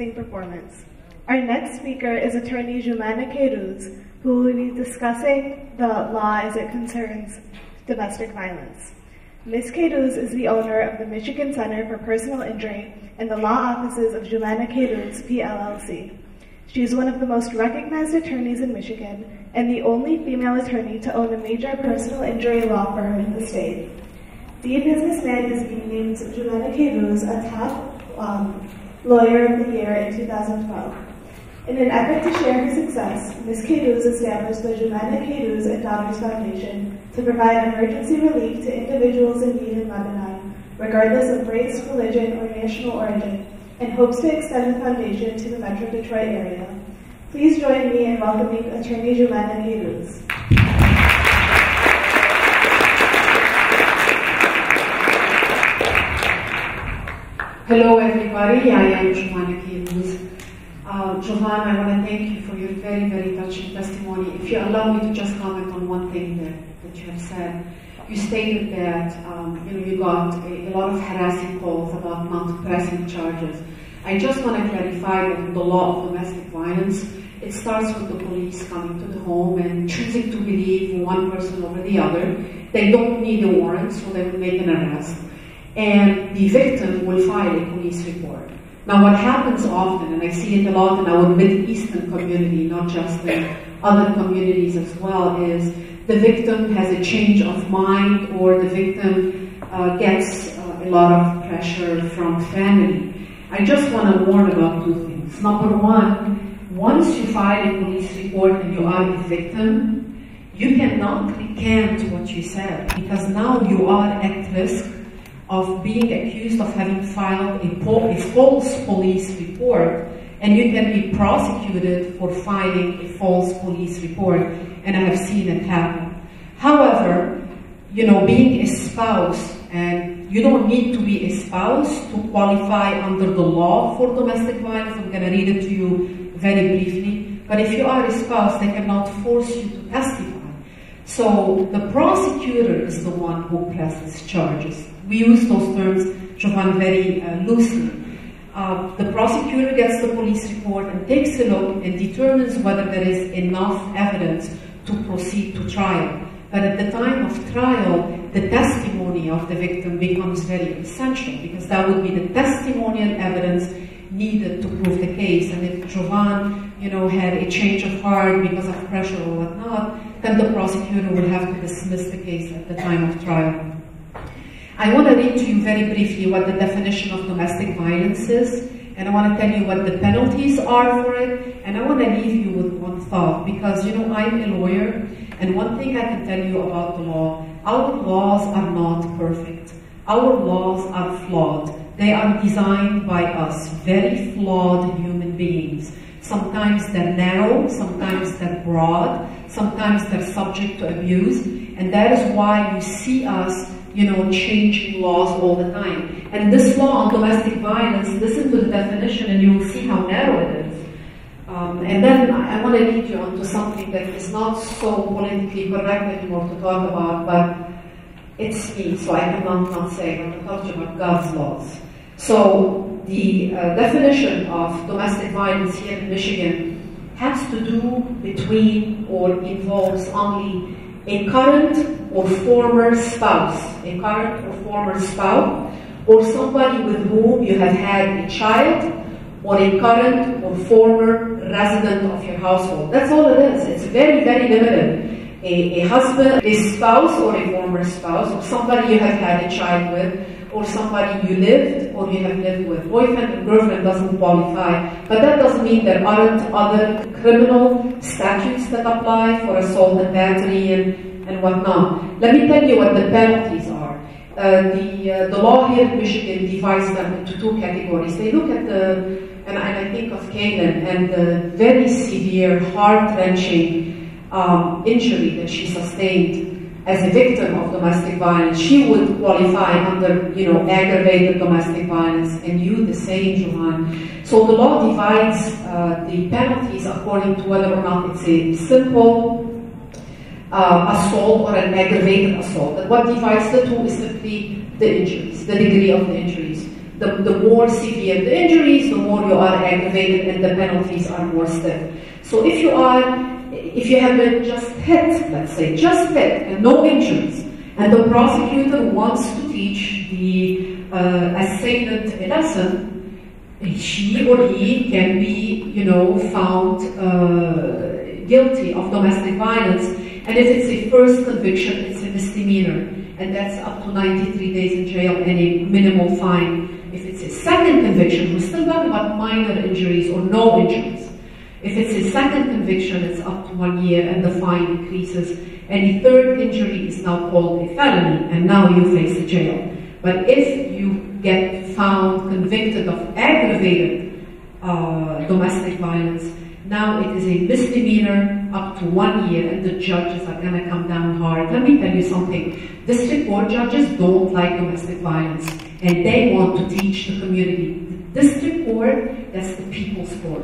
amazing performance. Our next speaker is attorney Joumana Kayrouz, who will be discussing the law as it concerns domestic violence. Ms. Kayrouz is the owner of the Michigan Center for Personal Injury and the law offices of Joumana Kayrouz, PLLC. She is one of the most recognized attorneys in Michigan and the only female attorney to own a major personal injury law firm in the state. The Business Magazine named Joumana Kayrouz a top lawyer of the year in 2012. In an effort to share her success, Ms. Kayrouz established the Joumana Kayrouz and Daughters Foundation to provide emergency relief to individuals in need in Lebanon, regardless of race, religion, or national origin, and hopes to extend the foundation to the Metro Detroit area. Please join me in welcoming attorney Joumana Kayrouz. Hello everybody, I am Joumana Kayrouz. Joumana, I want to thank you for your very, very touching testimony. If you allow me to just comment on one thing that you have said. You stated that you got a lot of harassing calls about not pressing charges. I just want to clarify that in the law of domestic violence, it starts with the police coming to the home and choosing to believe one person over the other. They don't need a warrant, so they will make an arrest. And the victim will file a police report. Now what happens often, and I see it a lot in our Middle Eastern community, not just in other communities as well, is the victim has a change of mind, or the victim gets a lot of pressure from family. I just want to warn about two things. Number one, once you file a police report and you are a victim, you cannot recant what you said, because now you are at risk of being accused of having filed a false police report, and you can be prosecuted for filing a false police report, and I have seen it happen. However, being a spouse, and you don't need to be a spouse to qualify under the law for domestic violence. I'm going to read it to you very briefly. But if you are a spouse, they cannot force you to testify. So the prosecutor is the one who presses charges. We use those terms, Jovan, very loosely. The prosecutor gets the police report and takes a look and determines whether there is enough evidence to proceed to trial. But at the time of trial, the testimony of the victim becomes very essential, because that would be the testimonial evidence needed to prove the case. And if Jovan, had a change of heart because of pressure or whatnot, then the prosecutor would have to dismiss the case at the time of trial. I want to read to you very briefly what the definition of domestic violence is, and I want to tell you what the penalties are for it, and I want to leave you with one thought, because I'm a lawyer, and one thing I can tell you about the law, our laws are not perfect. Our laws are flawed. They are designed by us, very flawed human beings. Sometimes they're narrow, sometimes they're broad, sometimes they're subject to abuse, and that is why you see us changing laws all the time. And this law on domestic violence, listen to the definition and you will see how narrow it is. And then I want to lead you on to something that is not so politically correct anymore to talk about, but it's me, so I cannot not say. I'm going to talk to you about God's laws. So the definition of domestic violence here in Michigan has to do between or involves only a current or former spouse, or somebody with whom you have had a child, or a current or former resident of your household. That's all it is. It's very, very limited. A husband, a spouse, or a former spouse, or somebody you have had a child with, or somebody you lived or you have lived with. Boyfriend and girlfriend doesn't qualify, but that doesn't mean there aren't other criminal statutes that apply for assault and battery and whatnot. Let me tell you what the penalties are. The law here in Michigan divides them into two categories. They look at and I think of Kaylin, and the very severe, heart-wrenching injury that she sustained as a victim of domestic violence. She would qualify under, aggravated domestic violence, and you the same, Jovan. So the law divides the penalties according to whether or not it's a simple assault or an aggravated assault. And what divides the two is simply the injuries, the degree of the injuries. the more severe the injuries, the more you are aggravated and the penalties are more stiff. So if you have been just hit, let's say, just hit and no injuries, and the prosecutor wants to teach the assailant a lesson, she or he can be, found guilty of domestic violence. And if it's a first conviction, it's a misdemeanor, and that's up to 93 days in jail and a minimal fine. If it's a second conviction, we're still talking about minor injuries or no injuries. If it's a second conviction, it's up to 1 year and the fine increases. Any third injury is now called a felony, and now you face the jail. But if you get found convicted of aggravated domestic violence, now it is a misdemeanor up to 1 year, and the judges are going to come down hard. Let me tell you something. District court judges don't like domestic violence, and they want to teach the community. The district court, that's the people's court.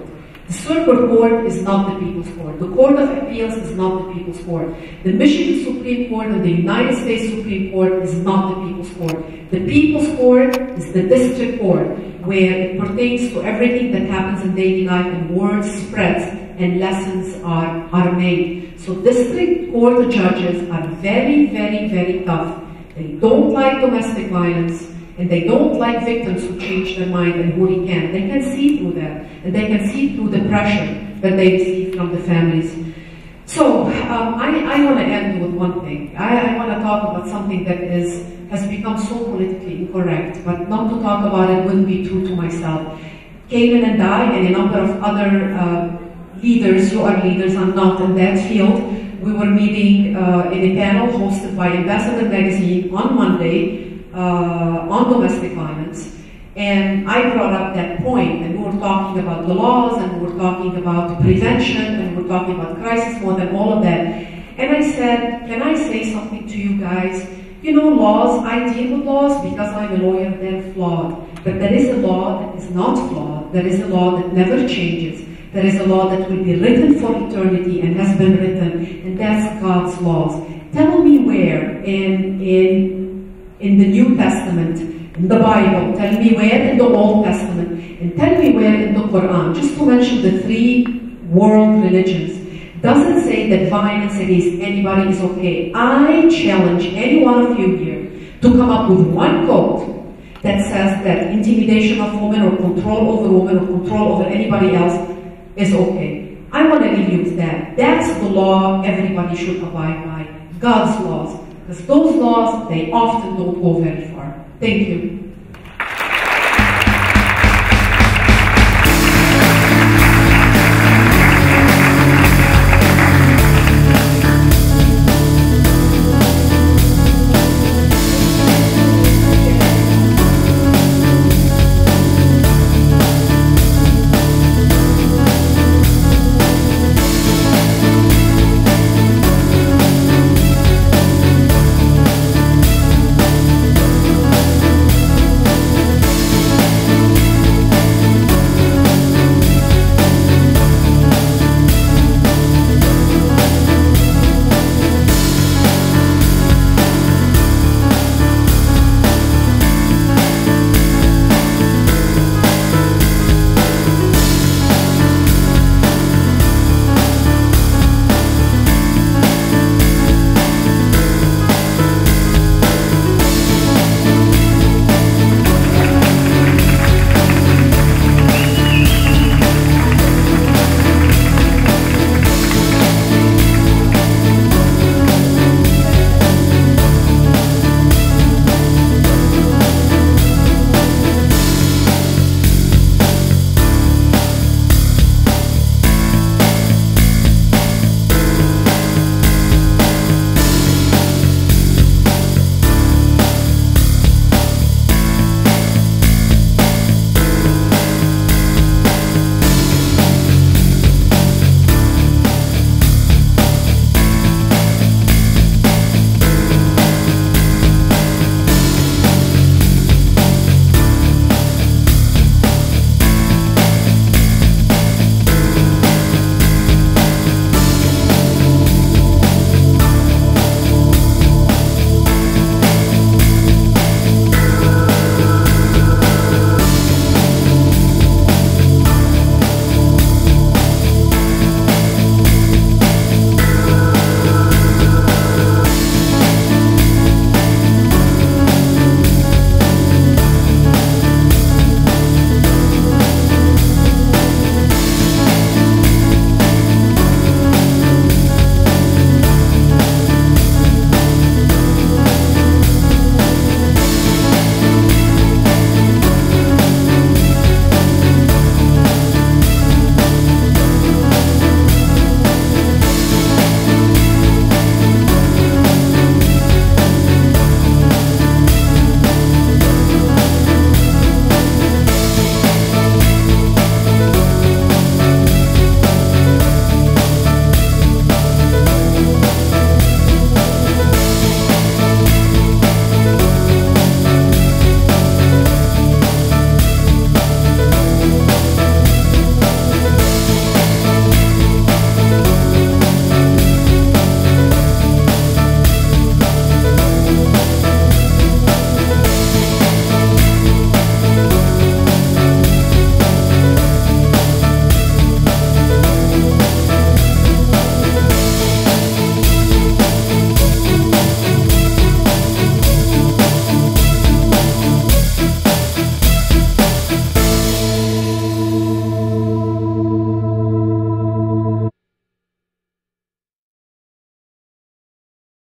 The circuit court is not the people's court. The Court of Appeals is not the people's court. The Michigan Supreme Court and the United States Supreme Court is not the people's court. The people's court is the district court, where it pertains to everything that happens in daily life, and words spreads and lessons are made. So district court judges are very, very, very tough. They don't like domestic violence, and they don't like victims who change their mind and who recant. They can see through that, and they can see through the pressure that they receive from the families. So I want to end with one thing. I want to talk about something that has become so politically incorrect, but not to talk about it wouldn't be true to myself. Kaylin and I and a number of other leaders who are leaders, I'm not in that field, we were meeting in a panel hosted by Ambassador Magazine on Monday on domestic violence, and I brought up that point, and we were talking about the laws, and we were talking about prevention, and we were talking about crisis mode and all of that. And I said, can I say something to you guys? Laws, I deal with laws because I'm a lawyer, they're flawed. But there is a law that is not flawed. There is a law that never changes. There is a law that will be written for eternity and has been written, and that's God's laws. Tell me where in the New Testament, in the Bible, tell me where in the Old Testament, and tell me where in the Quran, just to mention the 3 world religions, doesn't say that violence against anybody is okay. I challenge any one of you here to come up with one code that says that intimidation of women or control over women or control over anybody else is okay. I want to leave you with that. That's the law everybody should abide by, God's laws. Because those laws, they often don't go very far. Thank you.